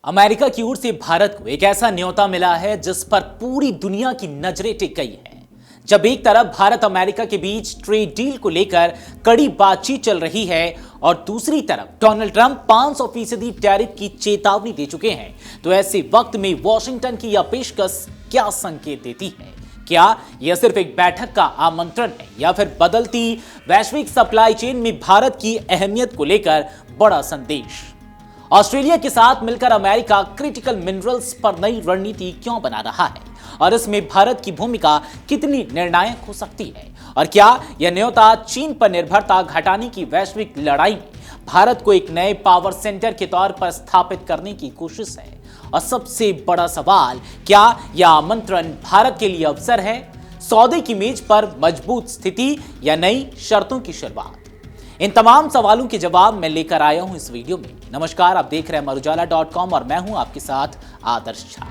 America की ओर से भारत को एक ऐसा न्योता मिला है जिस पर पूरी दुनिया की नजरें टिक गई हैं। जब एक तरफ भारत अमेरिका के बीच ट्रेड डील को लेकर कड़ी बातचीत चल रही है और दूसरी तरफ डोनाल्ड ट्रंप 500% टैरिफ की चेतावनी दे चुके हैं, तो ऐसे वक्त में वॉशिंगटन की यह पेशकश क्या संकेत देती है? क्या यह सिर्फ एक बैठक का आमंत्रण है या फिर बदलती वैश्विक सप्लाई चेन में भारत की अहमियत को लेकर बड़ा संदेश? ऑस्ट्रेलिया के साथ मिलकर अमेरिका क्रिटिकल मिनरल्स पर नई रणनीति क्यों बना रहा है और इसमें भारत की भूमिका कितनी निर्णायक हो सकती है? और क्या यह न्योता चीन पर निर्भरता घटाने की वैश्विक लड़ाई में भारत को एक नए पावर सेंटर के तौर पर स्थापित करने की कोशिश है? और सबसे बड़ा सवाल, क्या यह आमंत्रण भारत के लिए अवसर है, सौदे की मेज पर मजबूत स्थिति या नई शर्तों की शुरुआत? इन तमाम सवालों के जवाब मैं लेकर आया हूं इस वीडियो में। नमस्कार, आप देख रहे हैं अमरुजाला.com और मैं हूं आपके साथ आदर्श झा।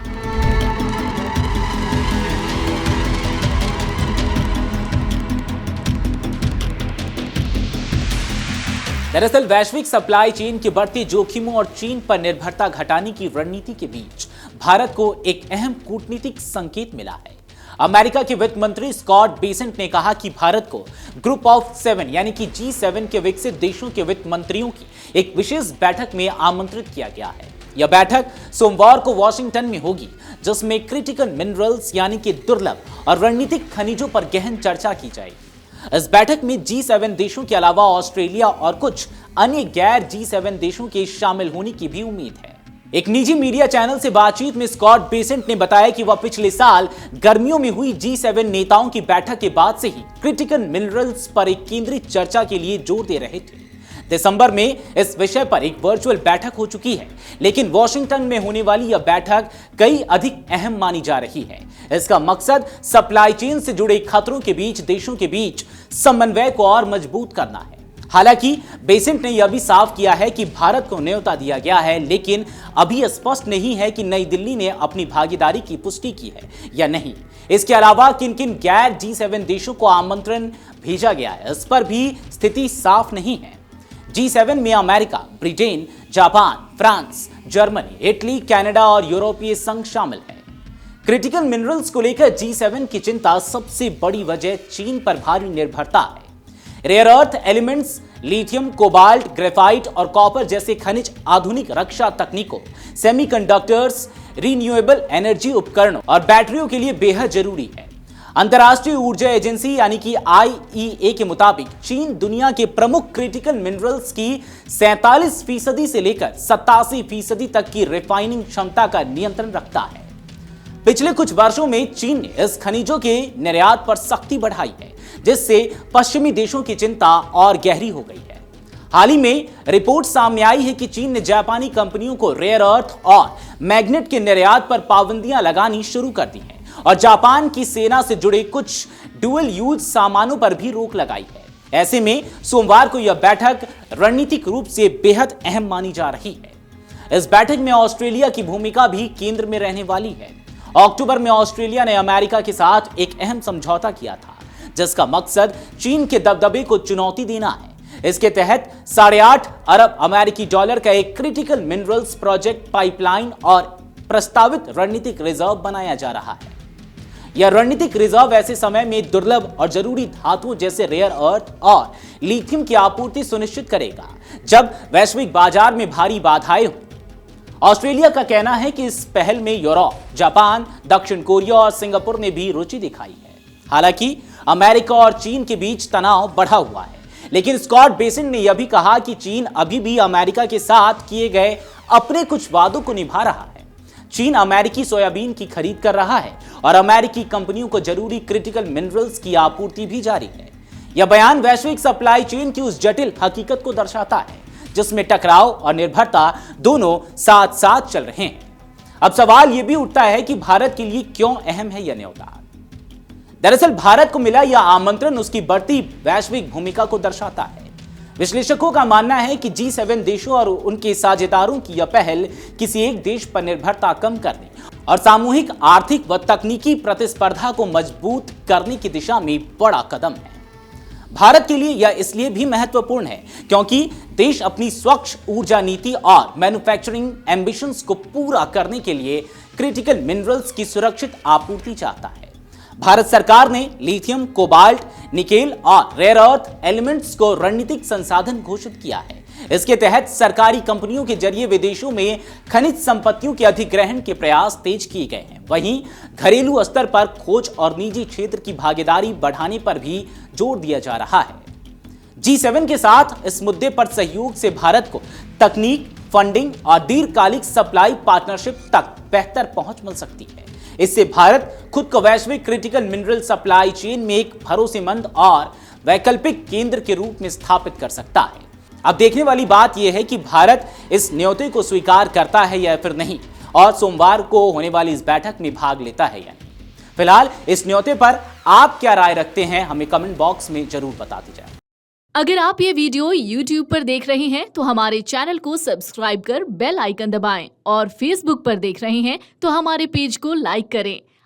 दरअसल वैश्विक सप्लाई चेन के बढ़ते जोखिमों और चीन पर निर्भरता घटाने की रणनीति के बीच भारत को एक अहम कूटनीतिक संकेत मिला है। अमेरिका के वित्त मंत्री स्कॉट बेसेंट ने कहा कि भारत को ग्रुप ऑफ 7 यानी कि G7 के विकसित देशों के वित्त मंत्रियों की एक विशेष बैठक में आमंत्रित किया गया है। यह बैठक सोमवार को वॉशिंगटन में होगी, जिसमें क्रिटिकल मिनरल्स यानी कि दुर्लभ और रणनीतिक खनिजों पर गहन चर्चा की जाएगी। इस बैठक में G7 देशों के अलावा ऑस्ट्रेलिया और कुछ अन्य गैर G7 देशों के शामिल होने की भी उम्मीद है। एक निजी मीडिया चैनल से बातचीत में स्कॉट बेसेंट ने बताया कि वह पिछले साल गर्मियों में हुई G7 नेताओं की बैठक के बाद से ही क्रिटिकल मिनरल्स पर एक केंद्रित चर्चा के लिए जोर दे रहे थे। दिसंबर में इस विषय पर एक वर्चुअल बैठक हो चुकी है, लेकिन वॉशिंगटन में होने वाली यह बैठक कई अधिक अहम मानी जा रही है। इसका मकसद सप्लाई चेन से जुड़े खतरों के बीच देशों के बीच समन्वय को और मजबूत करना है। हालांकि बेसेंट ने यह भी साफ किया है कि भारत को न्योता दिया गया है, लेकिन अभी स्पष्ट नहीं है कि नई दिल्ली ने अपनी भागीदारी की पुष्टि की है या नहीं। इसके अलावा किन किन गैर G7 देशों को आमंत्रण भेजा गया है, इस पर भी स्थिति साफ नहीं है। G7 में America, Britain, Japan, France, Germany, Italy, Canada और यूरोपीय संघ शामिल है। क्रिटिकल मिनरल्स को लेकर G7 की चिंता सबसे बड़ी वजह चीन पर भारी निर्भरता है। Rare earth elements, lithium, cobalt, graphite और कॉपर जैसे खनिज आधुनिक रक्षा तकनीकों, सेमीकंडक्टर्स, रिन्यूएबल एनर्जी उपकरणों और बैटरियों के लिए बेहद जरूरी है। अंतर्राष्ट्रीय ऊर्जा एजेंसी यानी कि IEA के मुताबिक चीन दुनिया के प्रमुख क्रिटिकल मिनरल्स की 47% से लेकर 87% तक की रिफाइनिंग क्षमता का नियंत्रण रखता है। पिछले कुछ वर्षों में चीन ने इस खनिजों के निर्यात पर सख्ती बढ़ाई है, जिससे पश्चिमी देशों की चिंता और गहरी हो गई है। हाल ही में रिपोर्ट सामने आई है कि चीन ने जापानी कंपनियों को रेयर अर्थ और मैग्नेट के निर्यात पर पाबंदियां लगानी शुरू कर दी हैं और जापान की सेना से जुड़े कुछ ड्यूअल यूज सामानों पर भी रोक लगाई है। ऐसे में सोमवार को यह बैठक रणनीतिक रूप से बेहद अहम मानी जा रही है। इस बैठक में ऑस्ट्रेलिया की भूमिका भी केंद्र में रहने वाली है। अक्टूबर में ऑस्ट्रेलिया ने अमेरिका के साथ एक अहम समझौता किया था, जिसका मकसद चीन के दबदबे को चुनौती देना है। इसके तहत 8.5 अरब अमेरिकी डॉलर का एक क्रिटिकल मिनरल्स प्रोजेक्ट पाइपलाइन और प्रस्तावित रणनीतिक रिजर्व बनाया जा रहा है। यह रणनीतिक रिजर्व ऐसे समय में दुर्लभ और जरूरी धातुओं जैसे रेयर अर्थ और लिथियम की आपूर्ति सुनिश्चित करेगा, जब वैश्विक बाजार में भारी बाधाएं हों। ऑस्ट्रेलिया का कहना है कि इस पहल में यूरोप, जापान, दक्षिण कोरिया और सिंगापुर ने भी रुचि दिखाई है। हालांकि अमेरिका और चीन के बीच तनाव बढ़ा हुआ है, लेकिन स्कॉट बेसेंट ने यह भी कहा कि चीन अभी भी अमेरिका के साथ किए गए अपने कुछ वादों को निभा रहा है। चीन अमेरिकी सोयाबीन की खरीद कर रहा है और अमेरिकी कंपनियों को जरूरी क्रिटिकल मिनरल्स की आपूर्ति भी जारी है। यह बयान वैश्विक सप्लाई चेन की उस जटिल हकीकत को दर्शाता है जिसमें टकराव और निर्भरता दोनों साथ साथ चल रहे हैं। अब सवाल यह भी उठता है कि भारत के लिए क्यों अहम है यह न्योता? दरअसल भारत को मिला यह आमंत्रण उसकी बढ़ती वैश्विक भूमिका को दर्शाता है। विश्लेषकों का मानना है कि G7 देशों और उनके साझेदारों की यह पहल किसी एक देश पर निर्भरता कम करने और सामूहिक आर्थिक व तकनीकी प्रतिस्पर्धा को मजबूत करने की दिशा में बड़ा कदम है। भारत के लिए यह इसलिए भी महत्वपूर्ण है क्योंकि देश अपनी स्वच्छ ऊर्जा नीति और मैन्युफैक्चरिंग एम्बिशंस को पूरा करने के लिए क्रिटिकल मिनरल्स की सुरक्षित आपूर्ति चाहता है। भारत सरकार ने लिथियम, कोबाल्ट, निकेल और रेयर अर्थ एलिमेंट्स को रणनीतिक संसाधन घोषित किया है। इसके तहत सरकारी कंपनियों के जरिए विदेशों में खनिज संपत्तियों के अधिग्रहण के प्रयास तेज किए गए हैं। वहीं घरेलू स्तर पर खोज और निजी क्षेत्र की भागीदारी बढ़ाने पर भी जोर दिया जा रहा है। G7 के साथ इस मुद्दे पर सहयोग से भारत को तकनीक, फंडिंग और दीर्घकालिक सप्लाई पार्टनरशिप तक बेहतर पहुंच मिल सकती है। इससे भारत खुद को वैश्विक क्रिटिकल मिनरल सप्लाई चेन में एक भरोसेमंद और वैकल्पिक केंद्र के रूप में स्थापित कर सकता है। अब देखने वाली बात यह है कि भारत इस न्योते को स्वीकार करता है या फिर नहीं, और सोमवार को होने वाली इस बैठक में भाग लेता है या नहीं। फिलहाल इस न्योते पर आप क्या राय रखते हैं, हमें कमेंट बॉक्स में जरूर बता दीजिए। अगर आप ये वीडियो YouTube पर देख रहे हैं तो हमारे चैनल को सब्सक्राइब कर बेल आइकन दबाएं, और Facebook पर देख रहे हैं तो हमारे पेज को लाइक करें।